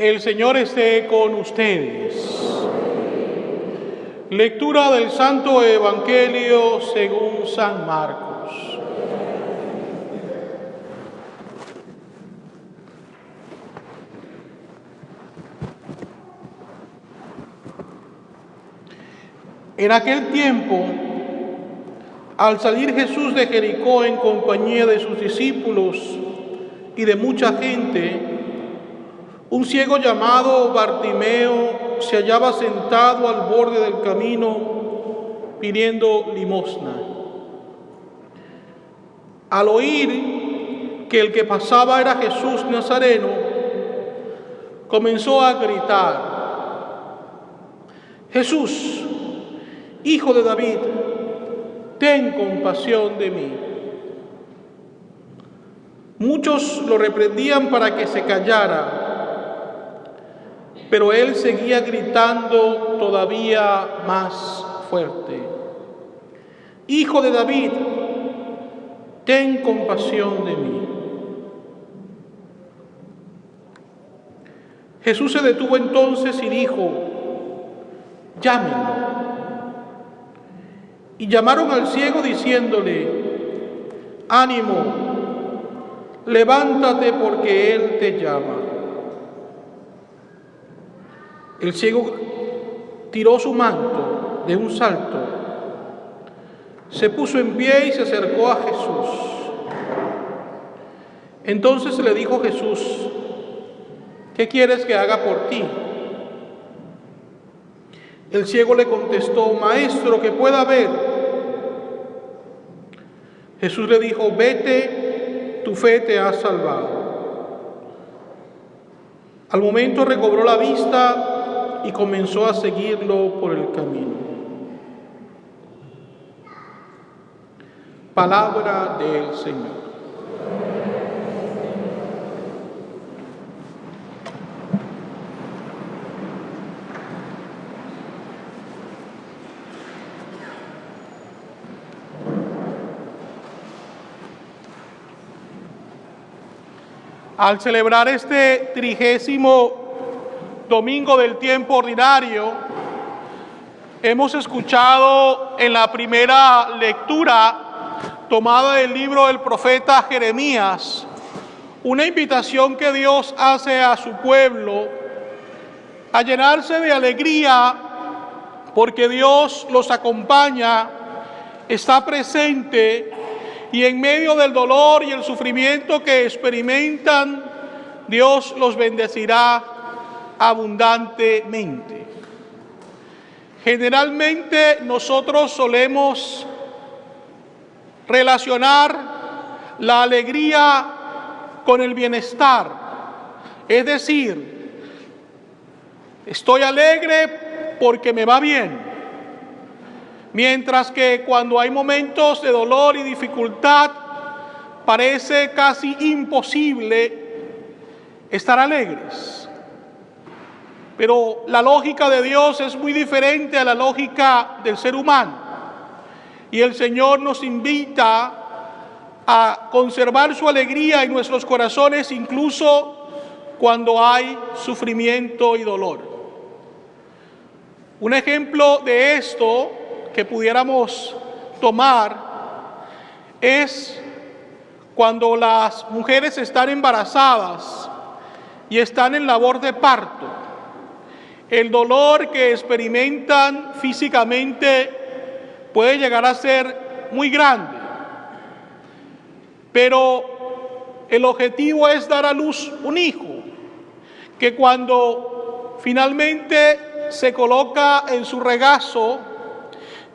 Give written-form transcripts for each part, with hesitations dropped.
El Señor esté con ustedes. Lectura del Santo Evangelio según San Marcos. En aquel tiempo, al salir Jesús de Jericó en compañía de sus discípulos y de mucha gente, un ciego llamado Bartimeo se hallaba sentado al borde del camino pidiendo limosna. Al oír que el que pasaba era Jesús Nazareno, comenzó a gritar: Jesús, Hijo de David, ten compasión de mí. Muchos lo reprendían para que se callara, pero él seguía gritando todavía más fuerte: Hijo de David, ten compasión de mí. Jesús se detuvo entonces y dijo: llámenlo. Y llamaron al ciego diciéndole: ánimo, levántate porque él te llama. El ciego tiró su manto de un salto, se puso en pie y se acercó a Jesús. Entonces le dijo Jesús: ¿qué quieres que haga por ti? El ciego le contestó: Maestro, que pueda ver. Jesús le dijo: vete, tu fe te ha salvado. Al momento recobró la vista y comenzó a seguirlo por el camino. Palabra del Señor. Al celebrar este 30º domingo del tiempo ordinario, hemos escuchado en la primera lectura, tomada del libro del profeta Jeremías, una invitación que Dios hace a su pueblo a llenarse de alegría porque Dios los acompaña, está presente, y en medio del dolor y el sufrimiento que experimentan, Dios los bendecirá abundantemente. Generalmente nosotros solemos relacionar la alegría con el bienestar. Es decir, estoy alegre porque me va bien. Mientras que cuando hay momentos de dolor y dificultad, parece casi imposible estar alegres. Pero la lógica de Dios es muy diferente a la lógica del ser humano. Y el Señor nos invita a conservar su alegría en nuestros corazones, incluso cuando hay sufrimiento y dolor. Un ejemplo de esto que pudiéramos tomar es cuando las mujeres están embarazadas y están en labor de parto. El dolor que experimentan físicamente puede llegar a ser muy grande, pero el objetivo es dar a luz un hijo que cuando finalmente se coloca en su regazo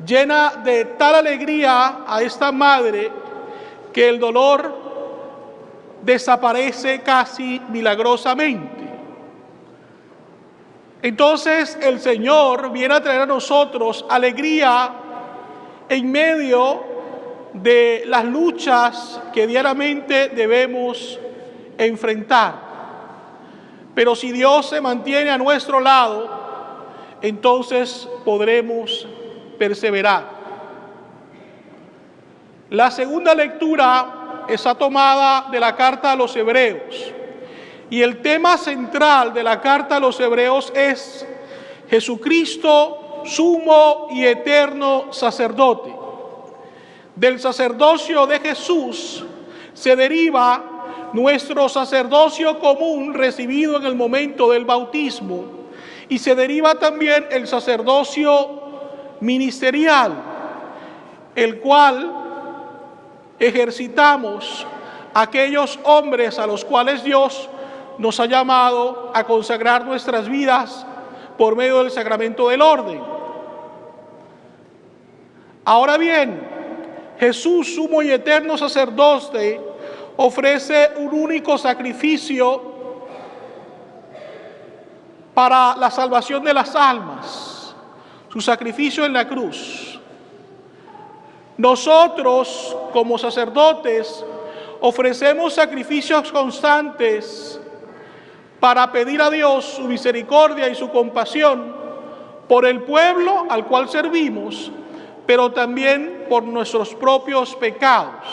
llena de tal alegría a esta madre que el dolor desaparece casi milagrosamente. Entonces el Señor viene a traer a nosotros alegría en medio de las luchas que diariamente debemos enfrentar. Pero si Dios se mantiene a nuestro lado, entonces podremos perseverar. La segunda lectura está tomada de la carta a los Hebreos. Y el tema central de la carta a los Hebreos es Jesucristo, sumo y eterno sacerdote. Del sacerdocio de Jesús se deriva nuestro sacerdocio común recibido en el momento del bautismo, y se deriva también el sacerdocio ministerial, el cual ejercitamos aquellos hombres a los cuales Dios nos ha llamado a consagrar nuestras vidas por medio del sacramento del orden. Ahora bien, Jesús, sumo y eterno sacerdote, ofrece un único sacrificio para la salvación de las almas, su sacrificio en la cruz. Nosotros, como sacerdotes, ofrecemos sacrificios constantes para pedir a Dios su misericordia y su compasión por el pueblo al cual servimos, pero también por nuestros propios pecados.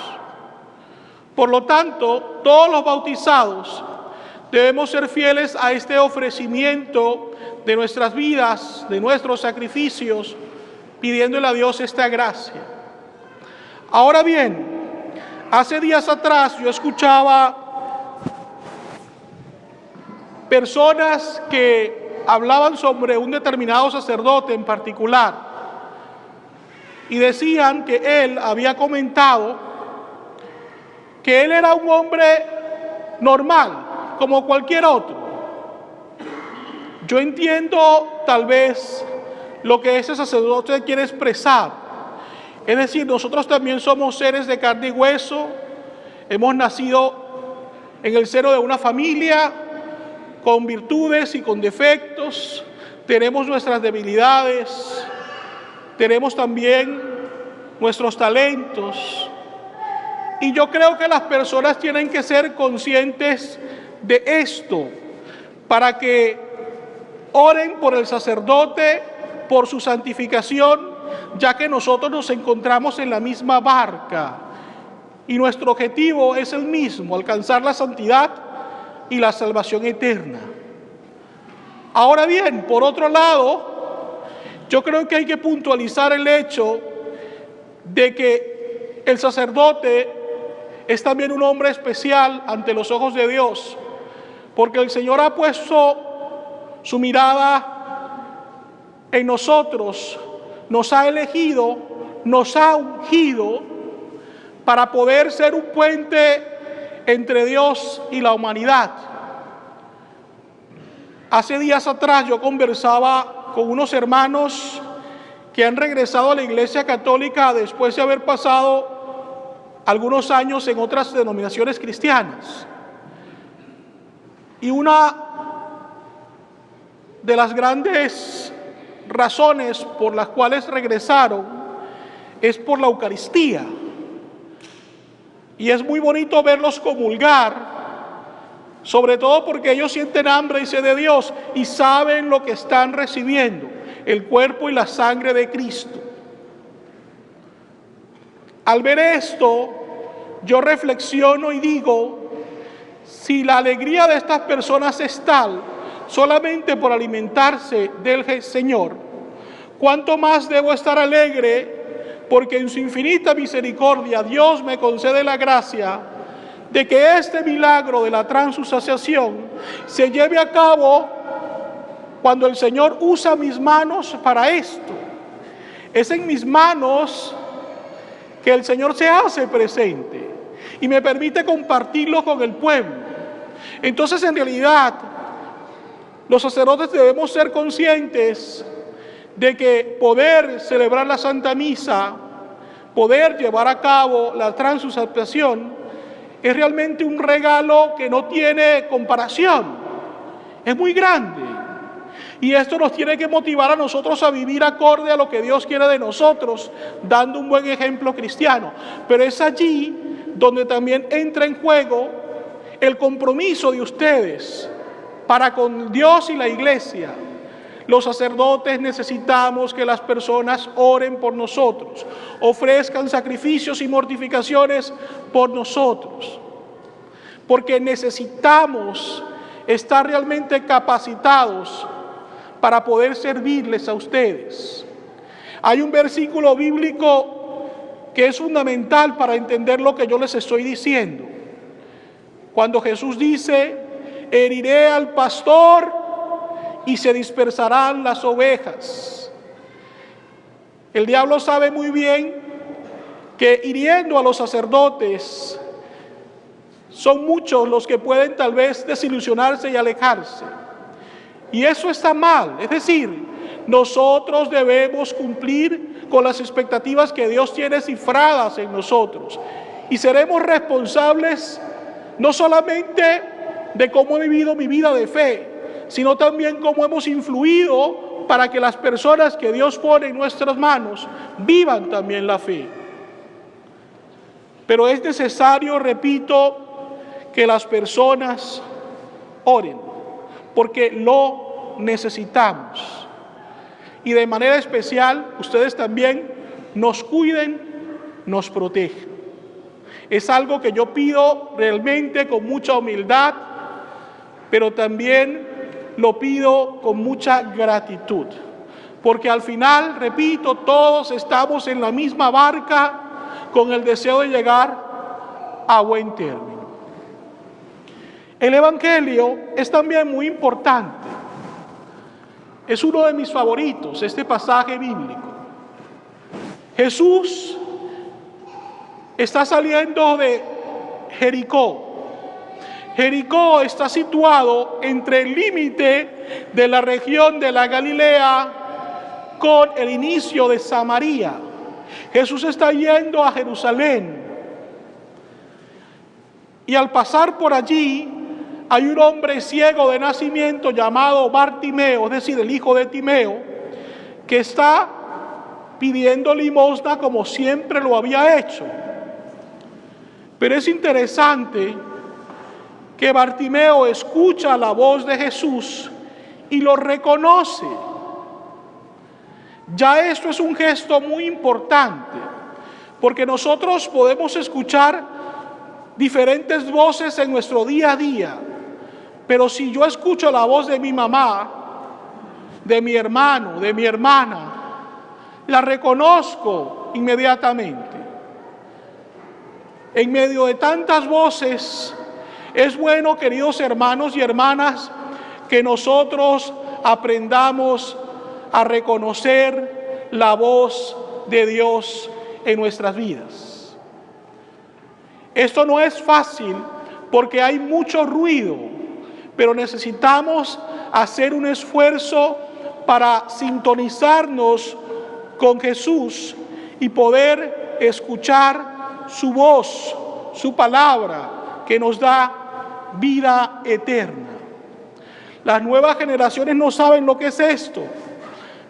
Por lo tanto, todos los bautizados debemos ser fieles a este ofrecimiento de nuestras vidas, de nuestros sacrificios, pidiéndole a Dios esta gracia. Ahora bien, hace días atrás yo escuchaba personas que hablaban sobre un determinado sacerdote en particular y decían que él había comentado que él era un hombre normal, como cualquier otro. Yo entiendo tal vez lo que ese sacerdote quiere expresar. Es decir, nosotros también somos seres de carne y hueso, hemos nacido en el seno de una familia con virtudes y con defectos, tenemos nuestras debilidades, tenemos también nuestros talentos. Y yo creo que las personas tienen que ser conscientes de esto para que oren por el sacerdote, por su santificación, ya que nosotros nos encontramos en la misma barca y nuestro objetivo es el mismo, alcanzar la santidad y la salvación eterna. Ahora bien, por otro lado, yo creo que hay que puntualizar el hecho de que el sacerdote es también un hombre especial ante los ojos de Dios, porque el Señor ha puesto su mirada en nosotros, nos ha elegido, nos ha ungido para poder ser un puente entre Dios y la humanidad. Hace días atrás yo conversaba con unos hermanos que han regresado a la Iglesia Católica después de haber pasado algunos años en otras denominaciones cristianas. Y una de las grandes razones por las cuales regresaron es por la Eucaristía. Y es muy bonito verlos comulgar, sobre todo porque ellos sienten hambre y sed de Dios y saben lo que están recibiendo, el cuerpo y la sangre de Cristo. Al ver esto, yo reflexiono y digo, si la alegría de estas personas es tal solamente por alimentarse del Señor, ¿cuánto más debo estar alegre porque en su infinita misericordia Dios me concede la gracia de que este milagro de la transustanciación se lleve a cabo cuando el Señor usa mis manos para esto? Es en mis manos que el Señor se hace presente y me permite compartirlo con el pueblo. Entonces, en realidad, los sacerdotes debemos ser conscientes de que poder celebrar la Santa Misa, poder llevar a cabo la transustanciación, es realmente un regalo que no tiene comparación. Es muy grande. Y esto nos tiene que motivar a nosotros a vivir acorde a lo que Dios quiere de nosotros, dando un buen ejemplo cristiano. Pero es allí donde también entra en juego el compromiso de ustedes para con Dios y la Iglesia. Los sacerdotes necesitamos que las personas oren por nosotros, ofrezcan sacrificios y mortificaciones por nosotros, porque necesitamos estar realmente capacitados para poder servirles a ustedes. Hay un versículo bíblico que es fundamental para entender lo que yo les estoy diciendo. Cuando Jesús dice: heriré al pastor y se dispersarán las ovejas. El diablo sabe muy bien que hiriendo a los sacerdotes son muchos los que pueden tal vez desilusionarse y alejarse. Y eso está mal. Es decir, nosotros debemos cumplir con las expectativas que Dios tiene cifradas en nosotros. Y seremos responsables no solamente de cómo he vivido mi vida de fe, sino también cómo hemos influido para que las personas que Dios pone en nuestras manos vivan también la fe. Pero es necesario, repito, que las personas oren, porque lo necesitamos. Y de manera especial, ustedes también nos cuiden, nos protegen. Es algo que yo pido realmente con mucha humildad, pero también lo pido con mucha gratitud. Porque al final, repito, todos estamos en la misma barca con el deseo de llegar a buen término. El Evangelio es también muy importante. Es uno de mis favoritos, este pasaje bíblico. Jesús está saliendo de Jericó. Jericó está situado entre el límite de la región de la Galilea con el inicio de Samaria. Jesús está yendo a Jerusalén. Y al pasar por allí, hay un hombre ciego de nacimiento llamado Bartimeo, es decir, el hijo de Timeo, que está pidiendo limosna como siempre lo había hecho. Pero es interesante que Bartimeo escucha la voz de Jesús y lo reconoce. Ya esto es un gesto muy importante, porque nosotros podemos escuchar diferentes voces en nuestro día a día, pero si yo escucho la voz de mi mamá, de mi hermano, de mi hermana, la reconozco inmediatamente. En medio de tantas voces, es bueno, queridos hermanos y hermanas, que nosotros aprendamos a reconocer la voz de Dios en nuestras vidas. Esto no es fácil porque hay mucho ruido, pero necesitamos hacer un esfuerzo para sintonizarnos con Jesús y poder escuchar su voz, su palabra, que nos da vida eterna. Las nuevas generaciones no saben lo que es esto,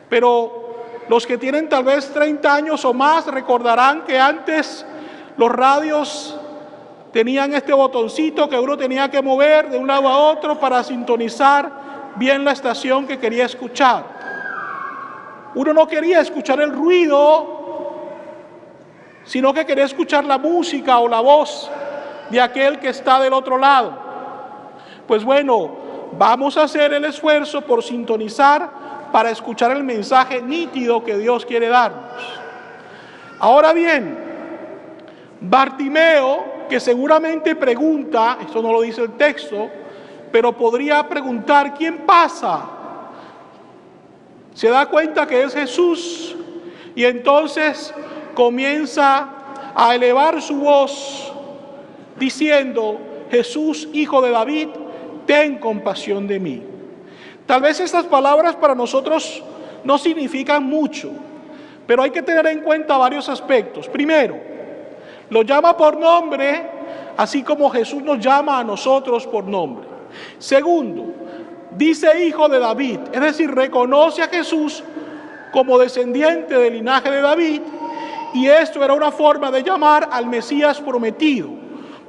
pero los que tienen tal vez 30 años o más recordarán que antes los radios tenían este botoncito que uno tenía que mover de un lado a otro para sintonizar bien la estación que quería escuchar. Uno no quería escuchar el ruido, sino que quería escuchar la música o la voz de aquel que está del otro lado. Pues bueno, vamos a hacer el esfuerzo por sintonizar para escuchar el mensaje nítido que Dios quiere darnos. Ahora bien, Bartimeo, que seguramente pregunta, esto no lo dice el texto, pero podría preguntar: ¿quién pasa? Se da cuenta que es Jesús y entonces comienza a elevar su voz diciendo: Jesús, hijo de David, ten compasión de mí. Tal vez estas palabras para nosotros no significan mucho, pero hay que tener en cuenta varios aspectos. Primero, lo llama por nombre, así como Jesús nos llama a nosotros por nombre. Segundo, dice hijo de David, es decir, reconoce a Jesús como descendiente del linaje de David, y esto era una forma de llamar al Mesías prometido.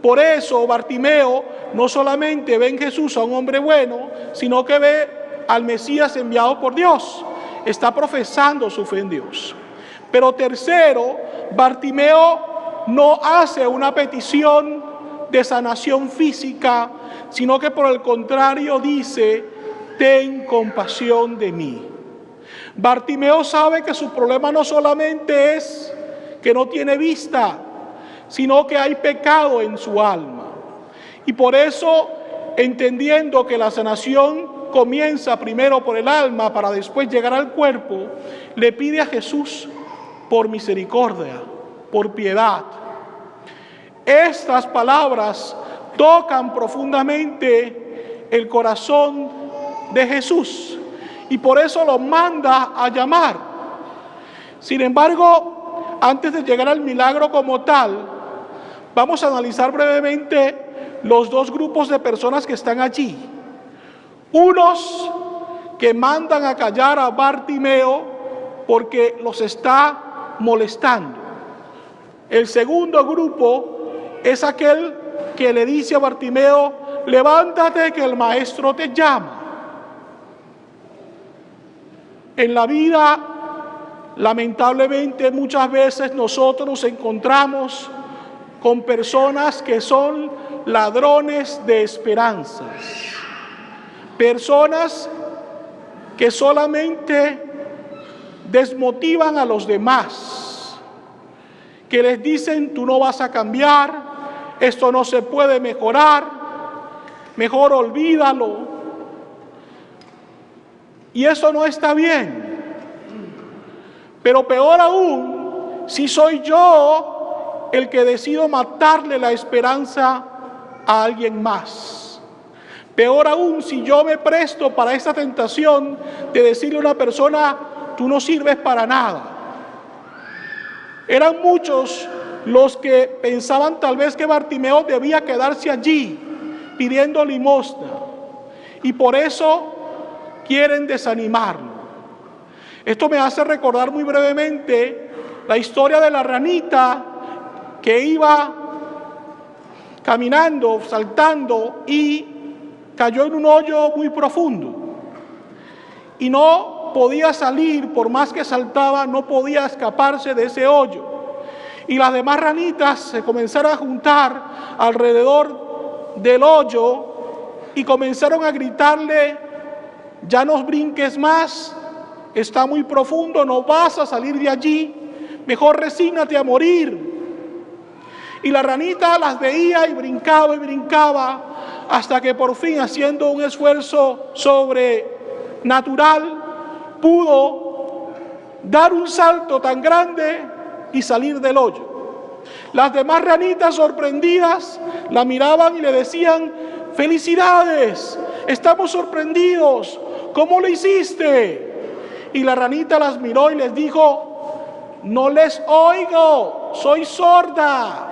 Por eso Bartimeo no solamente ve en Jesús a un hombre bueno, sino que ve al Mesías enviado por Dios. Está profesando su fe en Dios. Pero tercero, Bartimeo no hace una petición de sanación física, sino que por el contrario dice: ten compasión de mí. Bartimeo sabe que su problema no solamente es que no tiene vista, sino que hay pecado en su alma. Y por eso, entendiendo que la sanación comienza primero por el alma para después llegar al cuerpo, le pide a Jesús por misericordia, por piedad. Estas palabras tocan profundamente el corazón de Jesús y por eso lo manda a llamar. Sin embargo, antes de llegar al milagro como tal, vamos a analizar brevemente los dos grupos de personas que están allí. Unos que mandan a callar a Bartimeo porque los está molestando. El segundo grupo es aquel que le dice a Bartimeo: levántate que el maestro te llama. En la vida, lamentablemente, muchas veces nosotros nos encontramos con personas que son ladrones de esperanzas. Personas que solamente desmotivan a los demás, que les dicen: tú no vas a cambiar, esto no se puede mejorar, mejor olvídalo. Y eso no está bien. Pero peor aún, si soy yo el que decido matarle la esperanza a alguien más. Peor aún, si yo me presto para esta tentación de decirle a una persona: tú no sirves para nada. Eran muchos los que pensaban tal vez que Bartimeo debía quedarse allí pidiendo limosna, y por eso quieren desanimarlo. Esto me hace recordar muy brevemente la historia de la ranita que iba caminando, saltando y cayó en un hoyo muy profundo y no podía salir. Por más que saltaba, no podía escaparse de ese hoyo. Y las demás ranitas se comenzaron a juntar alrededor del hoyo y comenzaron a gritarle: ya no brinques más, está muy profundo, no vas a salir de allí, mejor resígnate a morir. Y la ranita las veía y brincaba, hasta que por fin, haciendo un esfuerzo sobrenatural, pudo dar un salto tan grande y salir del hoyo. Las demás ranitas, sorprendidas, la miraban y le decían: felicidades, estamos sorprendidos, ¿cómo lo hiciste? Y la ranita las miró y les dijo: no les oigo, soy sorda.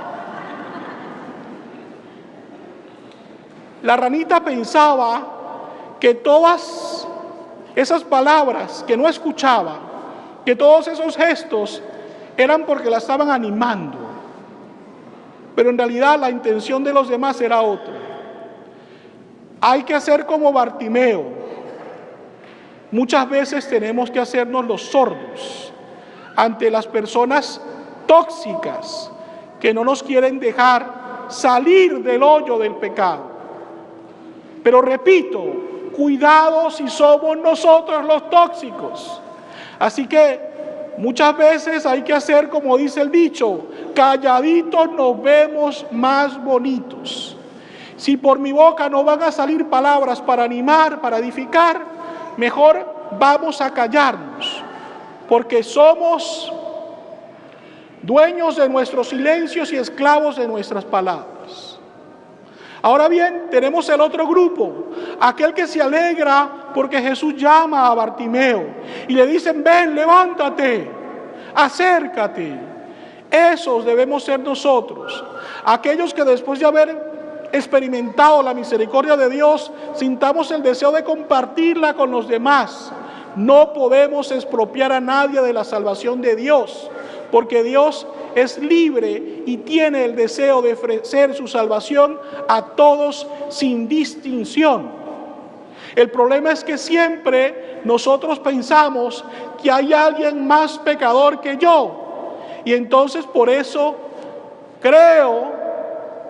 La ranita pensaba que todas esas palabras que no escuchaba, que todos esos gestos eran porque la estaban animando, pero en realidad la intención de los demás era otra. Hay que hacer como Bartimeo. Muchas veces tenemos que hacernos los sordos ante las personas tóxicas que no nos quieren dejar salir del hoyo del pecado. Pero repito, cuidado si somos nosotros los tóxicos. Así que muchas veces hay que hacer como dice el dicho: calladitos nos vemos más bonitos. Si por mi boca no van a salir palabras para animar, para edificar, mejor vamos a callarnos, porque somos dueños de nuestros silencios y esclavos de nuestras palabras. Ahora bien, tenemos el otro grupo, aquel que se alegra porque Jesús llama a Bartimeo y le dicen: ven, levántate, acércate. Esos debemos ser nosotros, aquellos que después de haber experimentado la misericordia de Dios, sintamos el deseo de compartirla con los demás. No podemos expropiar a nadie de la salvación de Dios, porque Dios es libre y tiene el deseo de ofrecer su salvación a todos sin distinción. El problema es que siempre nosotros pensamos que hay alguien más pecador que yo, y entonces por eso creo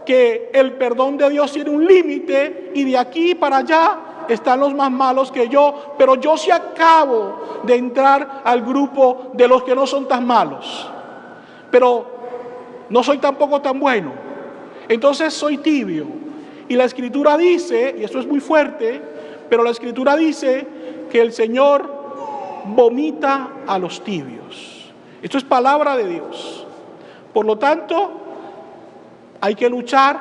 que el perdón de Dios tiene un límite y de aquí para allá están los más malos que yo, pero yo sí acabo de entrar al grupo de los que no son tan malos, pero no soy tampoco tan bueno, entonces soy tibio. Y la Escritura dice, y esto es muy fuerte, pero la Escritura dice que el Señor vomita a los tibios. Esto es palabra de Dios. Por lo tanto, hay que luchar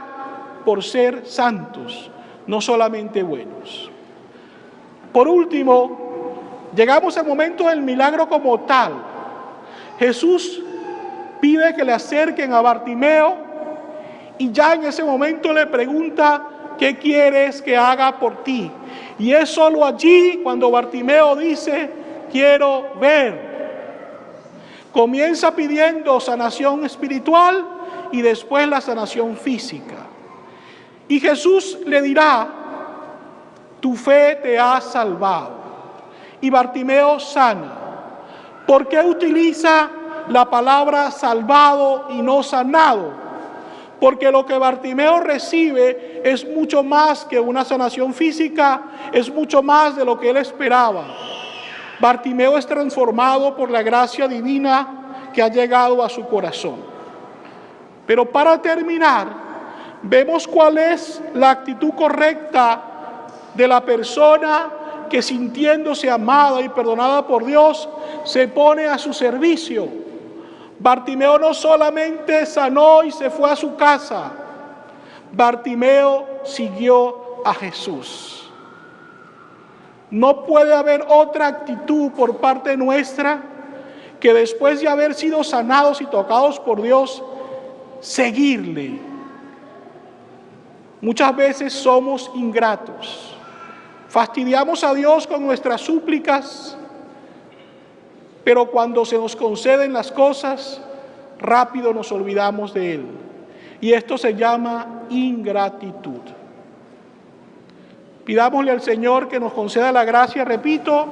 por ser santos, no solamente buenos. Por último, llegamos al momento del milagro como tal. Jesús pide que le acerquen a Bartimeo y ya en ese momento le pregunta: ¿qué quieres que haga por ti? Y es solo allí cuando Bartimeo dice: quiero ver. Comienza pidiendo sanación espiritual y después la sanación física. Y Jesús le dirá: tu fe te ha salvado. Y Bartimeo sana. ¿Por qué utiliza la palabra salvado y no sanado? Porque lo que Bartimeo recibe es mucho más que una sanación física, es mucho más de lo que él esperaba. Bartimeo es transformado por la gracia divina que ha llegado a su corazón. Pero para terminar, vemos cuál es la actitud correcta de la persona que, sintiéndose amada y perdonada por Dios, se pone a su servicio. Bartimeo no solamente sanó y se fue a su casa, Bartimeo siguió a Jesús. No puede haber otra actitud por parte nuestra que, después de haber sido sanados y tocados por Dios, seguirle. Muchas veces somos ingratos, fastidiamos a Dios con nuestras súplicas, pero cuando se nos conceden las cosas, rápido nos olvidamos de Él. Y esto se llama ingratitud. Pidámosle al Señor que nos conceda la gracia, repito,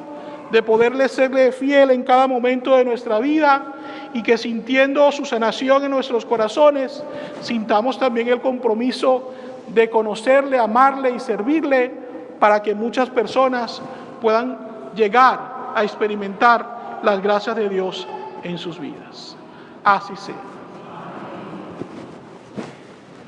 de poderle serle fiel en cada momento de nuestra vida, y que, sintiendo su sanación en nuestros corazones, sintamos también el compromiso de conocerle, amarle y servirle, para que muchas personas puedan llegar a experimentar las gracias de Dios en sus vidas. Así sea.